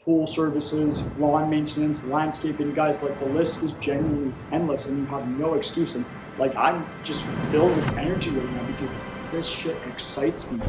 pool services, lawn maintenance, landscaping. Guys, like the list is genuinely endless and you have no excuse. And like, I'm just filled with energy right now because this shit excites me.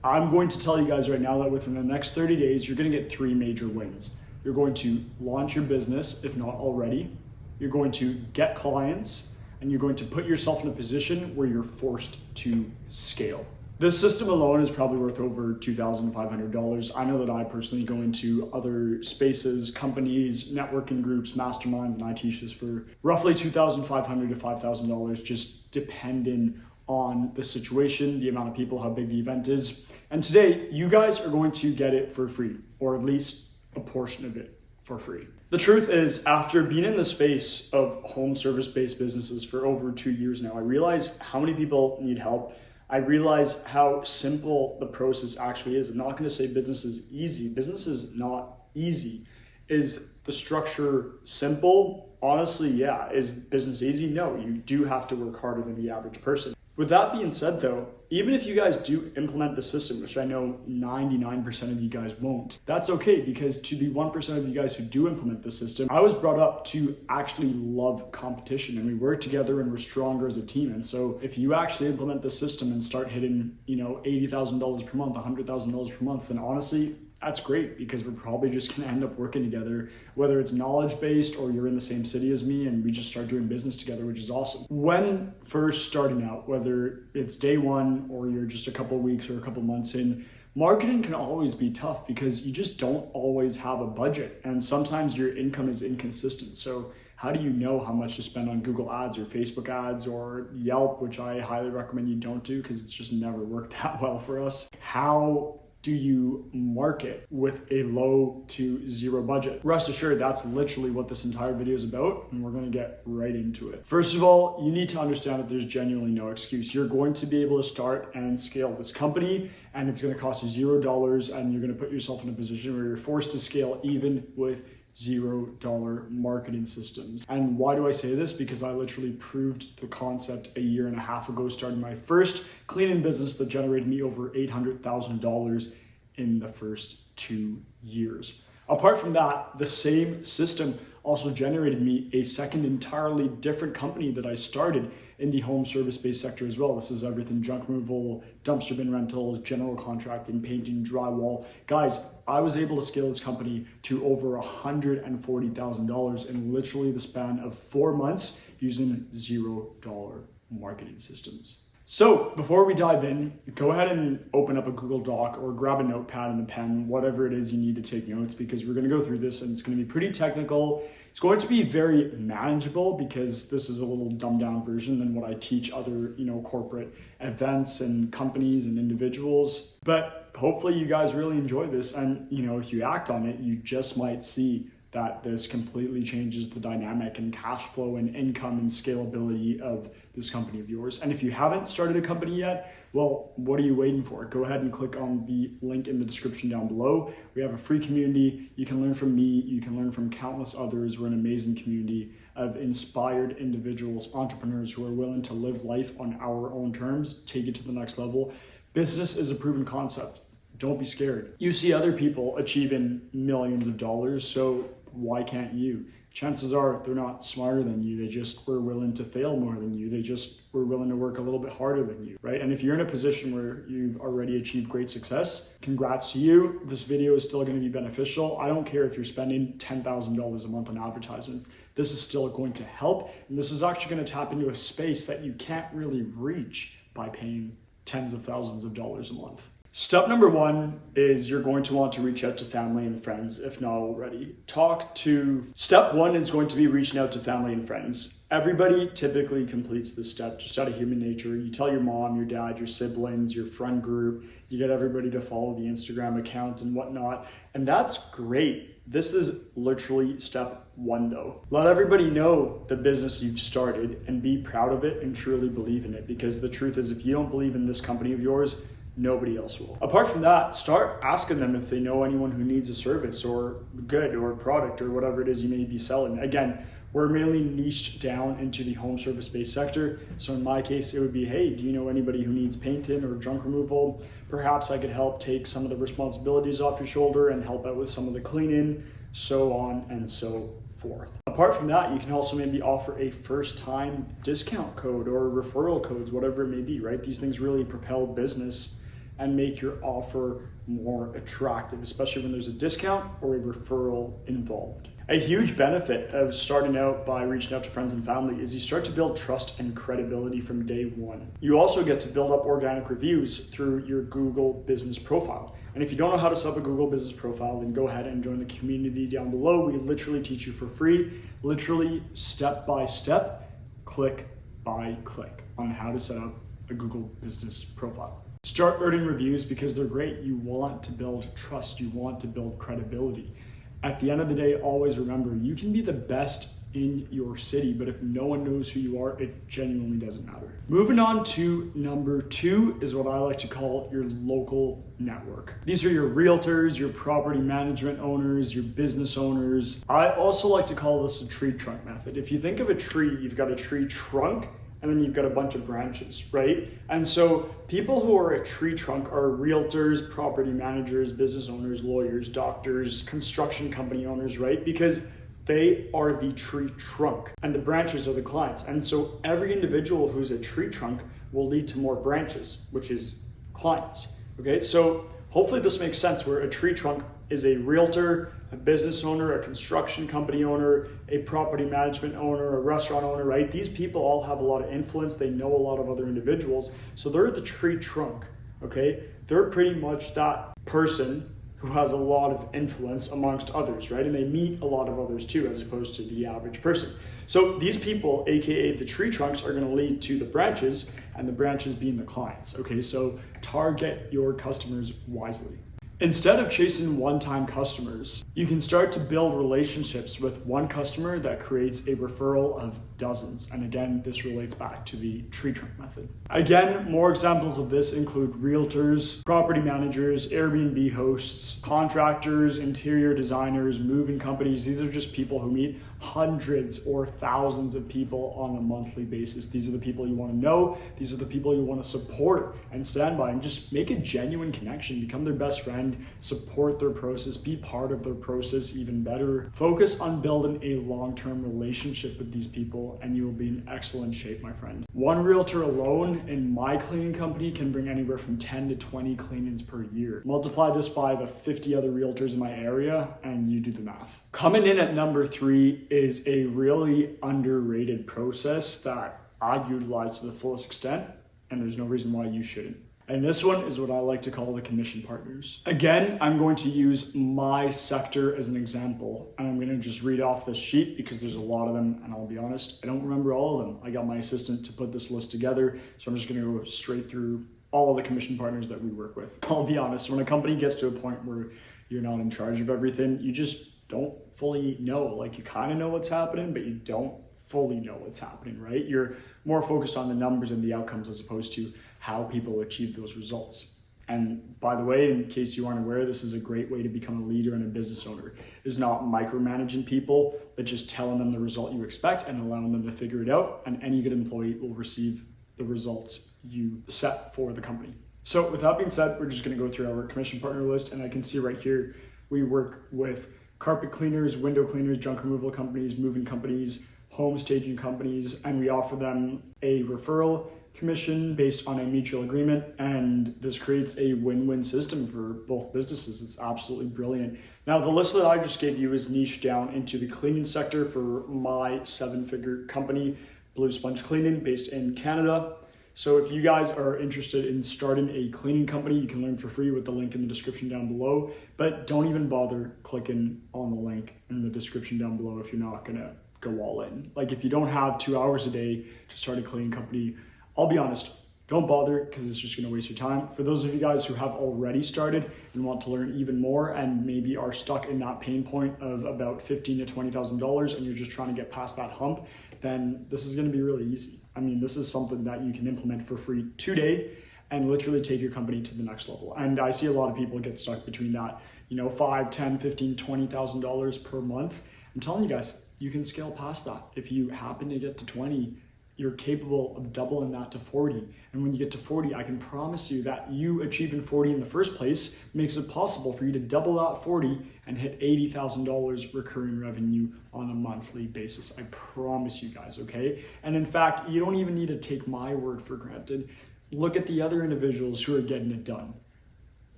I'm going to tell you guys right now that within the next 30 days, you're gonna get 3 major wins. You're going to launch your business, if not already. You're going to get clients, and you're going to put yourself in a position where you're forced to scale. This system alone is probably worth over $2,500. I know that I personally go into other spaces, companies, networking groups, masterminds, and I teach this for roughly $2,500 to $5,000, just depending on the situation, the amount of people, how big the event is. And today, you guys are going to get it for free, or at least a portion of it for free. The truth is, after being in the space of home service-based businesses for over 2 years now, I realize how many people need help. I realize how simple the process actually is. I'm not going to say business is easy. Business is not easy. Is the structure simple? Honestly, yeah. Is business easy? No, you do have to work harder than the average person. With that being said though, even if you guys do implement the system, which I know 99% of you guys won't, that's okay, because to the 1% of you guys who do implement the system, I was brought up to actually love competition, and we work together and we're stronger as a team. And so if you actually implement the system and start hitting, $80,000 per month, $100,000 per month, then honestly, that's great, because we're probably just gonna end up working together, whether it's knowledge-based or you're in the same city as me and we just start doing business together, which is awesome. When first starting out, whether it's day one or you're just a couple of weeks or a couple months in, marketing can always be tough because you just don't always have a budget, and sometimes your income is inconsistent. So how do you know how much to spend on Google ads or Facebook ads or Yelp, which I highly recommend you don't do because it's just never worked that well for us? How do you market with a low to zero budget? Rest assured, that's literally what this entire video is about, and we're gonna get right into it. First of all, you need to understand that there's genuinely no excuse. You're going to be able to start and scale this company, and it's gonna cost you $0, and you're gonna put yourself in a position where you're forced to scale even with $0 marketing systems. And why do I say this? Because I literally proved the concept a year and a half ago, starting my first cleaning business that generated me over $800,000 in the first 2 years. Apart from that, the same system also generated me a second entirely different company that I started in the home service-based sector as well. This is everything: junk removal, dumpster bin rentals, general contracting, painting, drywall. Guys, I was able to scale this company to over $140,000 in literally the span of 4 months using $0 marketing systems. So before we dive in, go ahead and open up a Google Doc or grab a notepad and a pen, whatever it is you need to take notes, because we're going to go through this and it's going to be pretty technical. It's going to be very manageable because this is a little dumbed down version than what I teach other, corporate events and companies and individuals. But hopefully you guys really enjoy this, and if you act on it, you just might see that this completely changes the dynamic and cash flow and income and scalability of this company of yours. And if you haven't started a company yet, well, what are you waiting for? Go ahead and click on the link in the description down below. We have a free community. You can learn from me. You can learn from countless others. We're an amazing community of inspired individuals, entrepreneurs who are willing to live life on our own terms, take it to the next level. Business is a proven concept. Don't be scared. You see other people achieving millions of dollars, so why can't you? Chances are they're not smarter than you. They just were willing to fail more than you. They just were willing to work a little bit harder than you, right? And if you're in a position where you've already achieved great success, congrats to you. This video is still going to be beneficial. I don't care if you're spending $10,000 a month on advertisements. This is still going to help. And this is actually going to tap into a space that you can't really reach by paying tens of thousands of dollars a month. Step number 1 is you're going to want to reach out to family and friends, if not already. Step 1 is going to be reaching out to family and friends. Everybody typically completes this step just out of human nature. You tell your mom, your dad, your siblings, your friend group, you get everybody to follow the Instagram account and whatnot, and that's great. This is literally step 1 though. Let everybody know the business you've started and be proud of it and truly believe in it, because the truth is, if you don't believe in this company of yours, nobody else will. Apart from that, start asking them if they know anyone who needs a service or good or product or whatever it is you may be selling. Again, we're mainly niched down into the home service-based sector. So in my case, it would be, hey, do you know anybody who needs painting or junk removal? Perhaps I could help take some of the responsibilities off your shoulder and help out with some of the cleaning, so on and so forth. Apart from that, you can also maybe offer a first-time discount code or referral codes, whatever it may be, right? These things really propel business and make your offer more attractive, especially when there's a discount or a referral involved. A huge benefit of starting out by reaching out to friends and family is you start to build trust and credibility from day one. You also get to build up organic reviews through your Google business profile. And if you don't know how to set up a Google business profile, then go ahead and join the community down below. We literally teach you for free, literally step by step, click by click on how to set up a Google business profile. Start earning reviews because they're great. You want to build trust. You want to build credibility. At the end of the day, always remember, you can be the best in your city, but if no one knows who you are, it genuinely doesn't matter. Moving on to number 2 is what I like to call your local network. These are your realtors, your property management owners, your business owners. I also like to call this a tree trunk method. If you think of a tree, you've got a tree trunk, and then you've got a bunch of branches, right? And so people who are a tree trunk are realtors, property managers, business owners, lawyers, doctors, construction company owners, right? Because they are the tree trunk and the branches are the clients. And so every individual who's a tree trunk will lead to more branches, which is clients, okay? So hopefully this makes sense, where a tree trunk is a realtor, a business owner, a construction company owner, a property management owner, a restaurant owner, right? These people all have a lot of influence. They know a lot of other individuals. So they're the tree trunk, okay? They're pretty much that person who has a lot of influence amongst others, right? And they meet a lot of others too, as opposed to the average person. So these people, AKA the tree trunks, are gonna lead to the branches, and the branches being the clients, okay? So target your customers wisely. Instead of chasing one-time customers, you can start to build relationships with one customer that creates a referral of dozens. And again, this relates back to the tree trunk method. Again, more examples of this include realtors, property managers, Airbnb hosts, contractors, interior designers, moving companies. These are just people who meet hundreds or thousands of people on a monthly basis. These are the people you want to know. These are the people you want to support and stand by, and just make a genuine connection, become their best friend, support their process, be part of their process even better. Focus on building a long-term relationship with these people and you will be in excellent shape, my friend. One realtor alone in my cleaning company can bring anywhere from 10 to 20 cleanings per year. Multiply this by the 50 other realtors in my area and you do the math. Coming in at number 3 is a really underrated process that I utilize to the fullest extent, and there's no reason why you shouldn't. And this one is what I like to call the commission partners. Again, I'm going to use my sector as an example, and I'm going to just read off this sheet because there's a lot of them, and I'll be honest, I don't remember all of them. I got my assistant to put this list together, so I'm just going to go straight through all of the commission partners that we work with. I'll be honest, when a company gets to a point where you're not in charge of everything, you just don't fully know. Like, you kind of know what's happening, but you don't fully know what's happening, right? You're more focused on the numbers and the outcomes as opposed to how people achieve those results. And by the way, in case you aren't aware, this is a great way to become a leader and a business owner, is not micromanaging people, but just telling them the result you expect and allowing them to figure it out. And any good employee will receive the results you set for the company. So with that being said, we're just gonna go through our commission partner list, and I can see right here, we work with carpet cleaners, window cleaners, junk removal companies, moving companies, home staging companies, and we offer them a referral commission based on a mutual agreement, and this creates a win-win system for both businesses. It's absolutely brilliant. Now, the list that I just gave you is niched down into the cleaning sector for my 7-figure company, Blue Sponge Cleaning, based in Canada. So if you guys are interested in starting a cleaning company, you can learn for free with the link in the description down below, but don't even bother clicking on the link in the description down below if you're not gonna go all in. Like, if you don't have 2 hours a day to start a cleaning company, I'll be honest, don't bother, because it's just gonna waste your time. For those of you guys who have already started and want to learn even more and maybe are stuck in that pain point of about $15,000 to $20,000 and you're just trying to get past that hump, then this is gonna be really easy. I mean, this is something that you can implement for free today and literally take your company to the next level. And I see a lot of people get stuck between that, $5,000, $10,000, $15,000, $20,000 per month. I'm telling you guys, you can scale past that. If you happen to get to 20, you're capable of doubling that to 40. And when you get to 40, I can promise you that you achieving 40 in the first place makes it possible for you to double that 40 and hit $80,000 recurring revenue on a monthly basis. I promise you guys, okay? And in fact, you don't even need to take my word for granted. Look at the other individuals who are getting it done.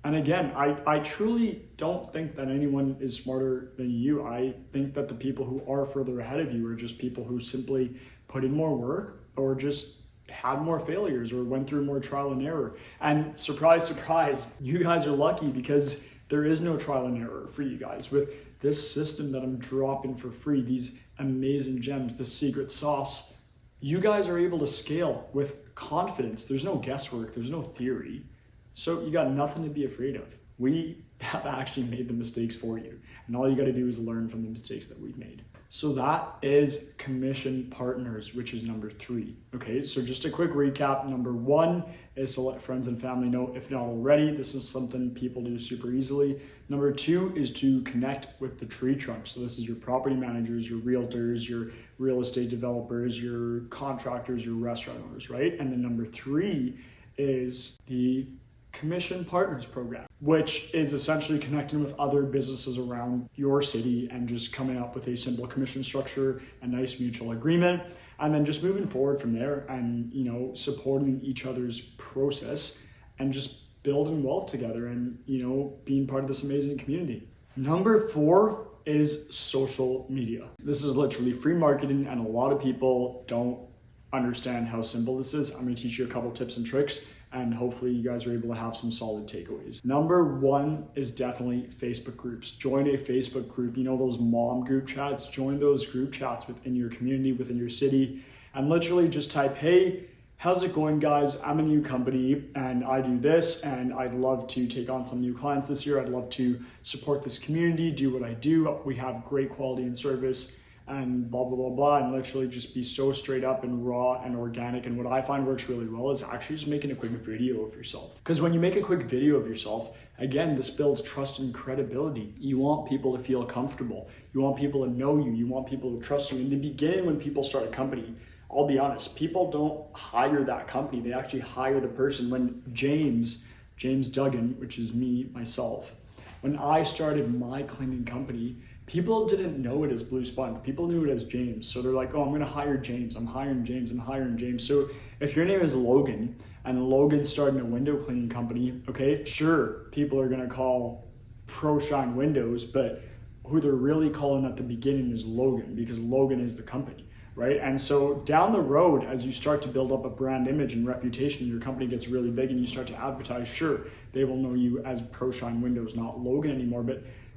And again, I truly don't think that anyone is smarter than you. I think that the people who are further ahead of you are just people who simply put in more work or just had more failures or went through more trial and error. And surprise, surprise, you guys are lucky because there is no trial and error for you guys. With this system that I'm dropping for free, these amazing gems, the secret sauce, you guys are able to scale with confidence. There's no guesswork, there's no theory. So you got nothing to be afraid of. We have actually made the mistakes for you. And all you got to do is learn from the mistakes that we've made. So that is commission partners, which is number 3. Okay, so just a quick recap. Number 1 is to let friends and family know, if not already. This is something people do super easily. Number 2 is to connect with the tree trunk. So this is your property managers, your realtors, your real estate developers, your contractors, your restaurant owners, right? And then number 3 is the commission partners program, which is essentially connecting with other businesses around your city and just coming up with a simple commission structure, a nice mutual agreement, and then just moving forward from there and, you know, supporting each other's process and just building wealth together and, you know, being part of this amazing community. Number 4 is social media. This is literally free marketing, and a lot of people don't understand how simple this is. I'm going to teach you a couple tips and tricks, and hopefully you guys are able to have some solid takeaways. Number 1 is definitely Facebook groups. Join a Facebook group. You know, those mom group chats? Join those group chats within your community, within your city, and literally just type, hey, how's it going, guys? I'm a new company and I do this, and I'd love to take on some new clients this year. I'd love to support this community, do what I do. We have great quality and service, and blah, blah, blah, blah, and literally just be so straight up and raw and organic. And what I find works really well is actually just making a quick video of yourself. Because when you make a quick video of yourself, again, this builds trust and credibility. You want people to feel comfortable. You want people to know you. You want people to trust you. In the beginning, when people start a company, I'll be honest, people don't hire that company. They actually hire the person. When James Duggan, which is me, myself, when I started my cleaning company, people didn't know it as Blue Sponge. People knew it as James. So they're like, oh, I'm gonna hire James. I'm hiring James. I'm hiring James. So if your name is Logan and Logan's starting a window cleaning company, okay, sure, people are gonna call Pro Shine Windows, but who they're really calling at the beginning is Logan, because Logan is the company, right? And so down the road, as you start to build up a brand image and reputation, your company gets really big and you start to advertise, sure, they will know you as Pro Shine Windows, not Logan anymore,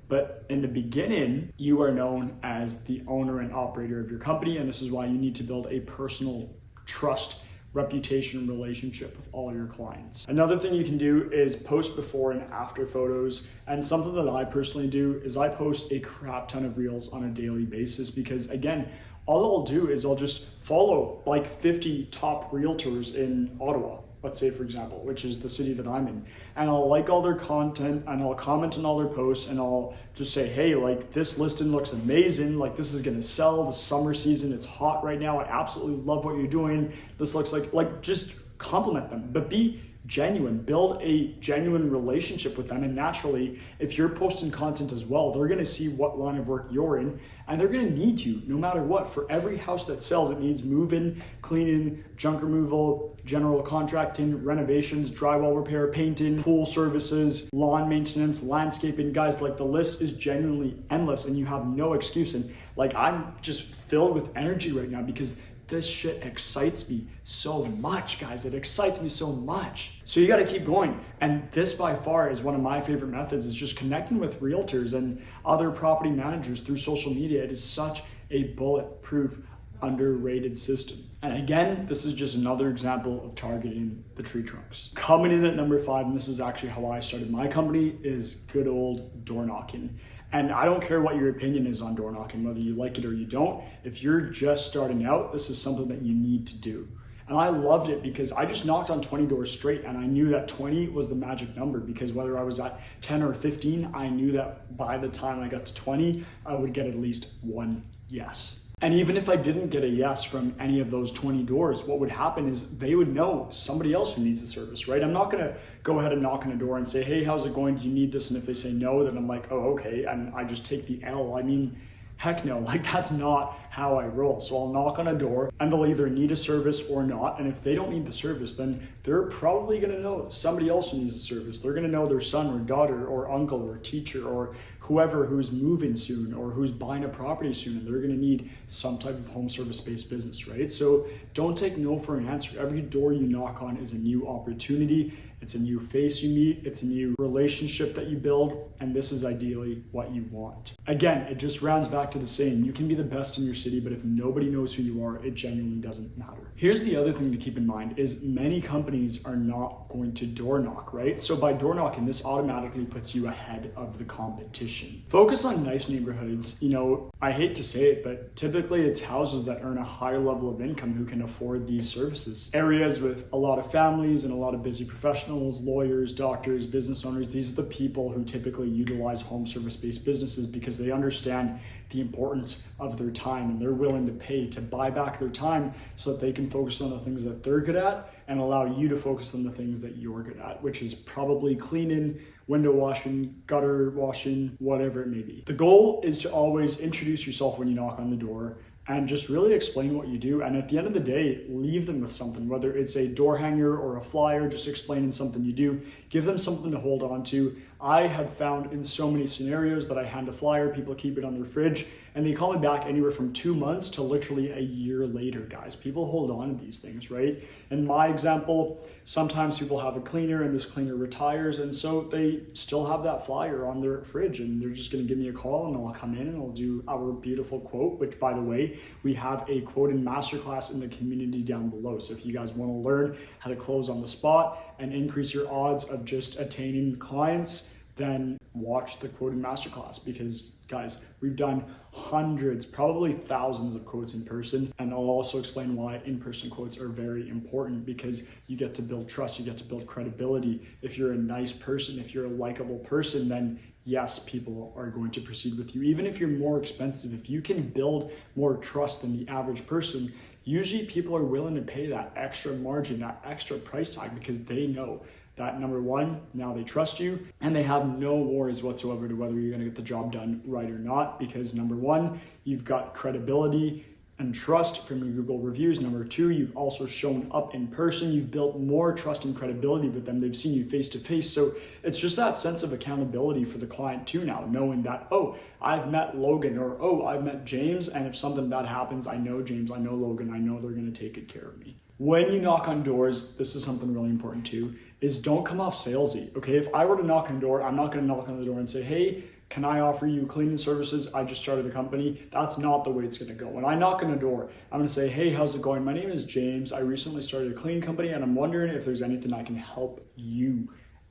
but in the beginning, you are known as the owner and operator of your company, and this is why you need to build a personal trust, reputation, relationship with all your clients. Another thing you can do is post before and after photos, and something that I personally do is I post a crap ton of reels on a daily basis, because again, all I'll do is I'll just follow like 50 top realtors in Ottawa, let's say, for example, which is the city that I'm in, and I'll like all their content and I'll comment on all their posts and I'll just say, hey, like this listing looks amazing, like this is gonna sell, the summer season, it's hot right now, I absolutely love what you're doing, this looks like just compliment them, but be genuine, build a genuine relationship with them. And naturally, if you're posting content as well, they're gonna see what line of work you're in, and they're gonna need you no matter what. For every house that sells, it needs moving, cleaning, junk removal, general contracting, renovations, drywall repair, painting, pool services, lawn maintenance, landscaping. Guys, like the list is genuinely endless and you have no excuse. And like, I'm just filled with energy right now because this shit excites me so much, guys. It excites me so much. So you got to keep going. And this by far is one of my favorite methods, is just connecting with realtors and other property managers through social media. It is such a bulletproof, underrated system. And again, this is just another example of targeting the tree trunks. Coming in at number 5, and this is actually how I started my company, is good old door knocking. And I don't care what your opinion is on door knocking, whether you like it or you don't. If you're just starting out, this is something that you need to do. And I loved it because I just knocked on 20 doors straight, and I knew that 20 was the magic number, because whether I was at 10 or 15, I knew that by the time I got to 20, I would get at least one yes. And even if I didn't get a yes from any of those 20 doors, what would happen is they would know somebody else who needs the service, right? I'm not gonna go ahead and knock on a door and say, hey, how's it going? Do you need this? And if they say no, then I'm like, oh, okay. And I just take the L. I mean, heck no, like that's not how I roll. So I'll knock on a door and they'll either need a service or not. And if they don't need the service, then they're probably gonna know somebody else who needs the service. They're gonna know their son or daughter or uncle or teacher or whoever who's moving soon or who's buying a property soon, and they're gonna need some type of home service-based business, right? So don't take no for an answer. Every door you knock on is a new opportunity. It's a new face you meet, it's a new relationship that you build, and this is ideally what you want. Again, it just rounds back to the saying, you can be the best in your city, but if nobody knows who you are, it genuinely doesn't matter. Here's the other thing to keep in mind is many companies are not going to door knock, right? So by door knocking, this automatically puts you ahead of the competition. Focus on nice neighborhoods. You know, I hate to say it, but typically it's houses that earn a higher level of income who can afford these services. Areas with a lot of families and a lot of busy professionals, lawyers, doctors, business owners, these are the people who typically utilize home service-based businesses because they understand the importance of their time and they're willing to pay to buy back their time so that they can focus on the things that they're good at and allow you to focus on the things that you're good at, which is probably cleaning, window washing, gutter washing, whatever it may be. The goal is to always introduce yourself when you knock on the door and just really explain what you do. And at the end of the day, leave them with something, whether it's a door hanger or a flyer, just explaining something you do, give them something to hold on to. I have found in so many scenarios that I hand a flyer, people keep it on their fridge, and they call me back anywhere from 2 months to literally a year later, guys. People hold on to these things, right? In my example, sometimes people have a cleaner and this cleaner retires, and so they still have that flyer on their fridge, and they're just gonna give me a call and I'll come in and I'll do our beautiful quote, which by the way, we have a quoting masterclass in the community down below. So if you guys wanna learn how to close on the spot and increase your odds of just attaining clients, then watch the quoting masterclass, because guys, we've done hundreds, probably thousands of quotes in person. And I'll also explain why in-person quotes are very important, because you get to build trust, you get to build credibility. If you're a nice person, if you're a likable person, then yes, people are going to proceed with you. Even if you're more expensive, if you can build more trust than the average person, usually people are willing to pay that extra margin, that extra price tag, because they know that number one, now they trust you and they have no worries whatsoever to whether you're gonna get the job done right or not, because number one, you've got credibility and trust from your Google reviews. Number two, you've also shown up in person. You've built more trust and credibility with them. They've seen you face to face. So it's just that sense of accountability for the client too now, knowing that, oh, I've met Logan, or oh, I've met James, and if something bad happens, I know James, I know Logan, I know they're gonna take good care of me. When you knock on doors, this is something really important too, is don't come off salesy, okay? If I were to knock on a door, I'm not gonna knock on the door and say, hey, can I offer you cleaning services? I just started a company. That's not the way it's gonna go. When I knock on a door, I'm gonna say, hey, how's it going? My name is James. I recently started a cleaning company and I'm wondering if there's anything I can help you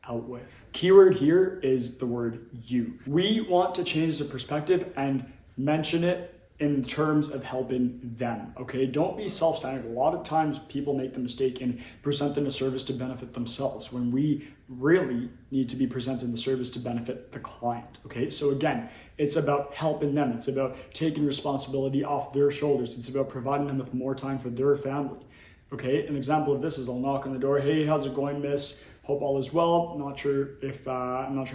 out with. Keyword here is the word you. We want to change the perspective and mention it in terms of helping them, okay? Don't be self-centered. A lot of times people make the mistake in presenting a service to benefit themselves when we really need to be presenting the service to benefit the client, okay? So again, it's about helping them. It's about taking responsibility off their shoulders. It's about providing them with more time for their family, okay? An example of this is I'll knock on the door, hey, how's it going, miss? Hope all is well. I'm not sure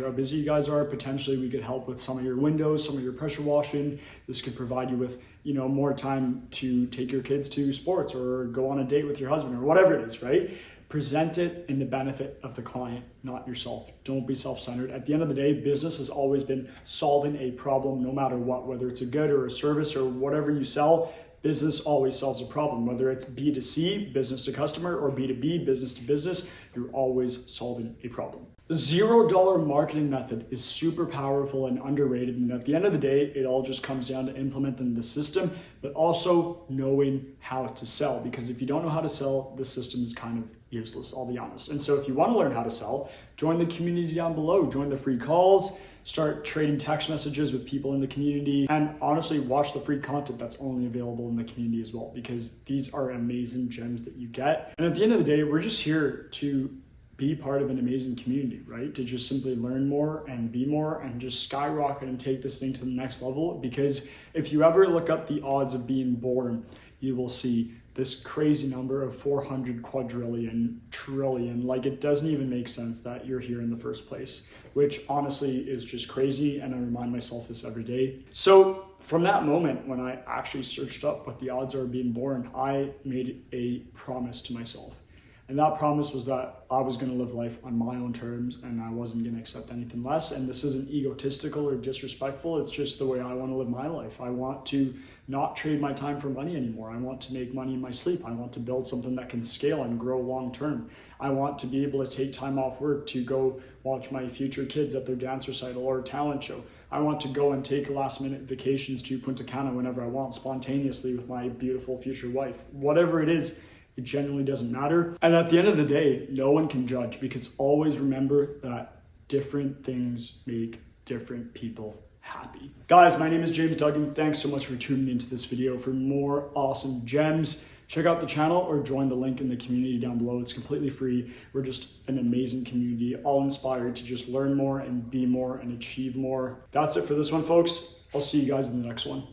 how busy you guys are. Potentially we could help with some of your windows, some of your pressure washing. This could provide you with, more time to take your kids to sports or go on a date with your husband or whatever it is, right? Present it in the benefit of the client, not yourself. Don't be self-centered. At the end of the day, business has always been solving a problem no matter what, whether it's a good or a service or whatever you sell. Business always solves a problem, whether it's B2C, business to customer, or B2B, business to business, you're always solving a problem. The $0 marketing method is super powerful and underrated. And at the end of the day, it all just comes down to implementing the system, but also knowing how to sell. Because if you don't know how to sell, the system is kind of useless, I'll be honest. And so if you want to learn how to sell, join the community down below, join the free calls, start trading text messages with people in the community, and honestly watch the free content that's only available in the community as well, because these are amazing gems that you get. And at the end of the day, we're just here to be part of an amazing community, right? To just simply learn more and be more and just skyrocket and take this thing to the next level. Because if you ever look up the odds of being born, you will see this crazy number of 400 quadrillion trillion. Like, it doesn't even make sense that you're here in the first place, which honestly is just crazy. And I remind myself this every day. So from that moment, when I actually searched up what the odds are of being born, I made a promise to myself. And that promise was that I was going to live life on my own terms and I wasn't going to accept anything less. And this isn't egotistical or disrespectful. It's just the way I want to live my life. I want to not trade my time for money anymore. I want to make money in my sleep. I want to build something that can scale and grow long term. I want to be able to take time off work to go watch my future kids at their dance recital or talent show. I want to go and take last minute vacations to Punta Cana whenever I want, spontaneously with my beautiful future wife. Whatever it is, it genuinely doesn't matter. And at the end of the day, no one can judge, because always remember that different things make different people happy. Guys, my name is James Duggan. Thanks so much for tuning into this video. For more awesome gems, check out the channel or join the link in the community down below. It's completely free. We're just an amazing community, all inspired to just learn more and be more and achieve more. That's it for this one, folks. I'll see you guys in the next one.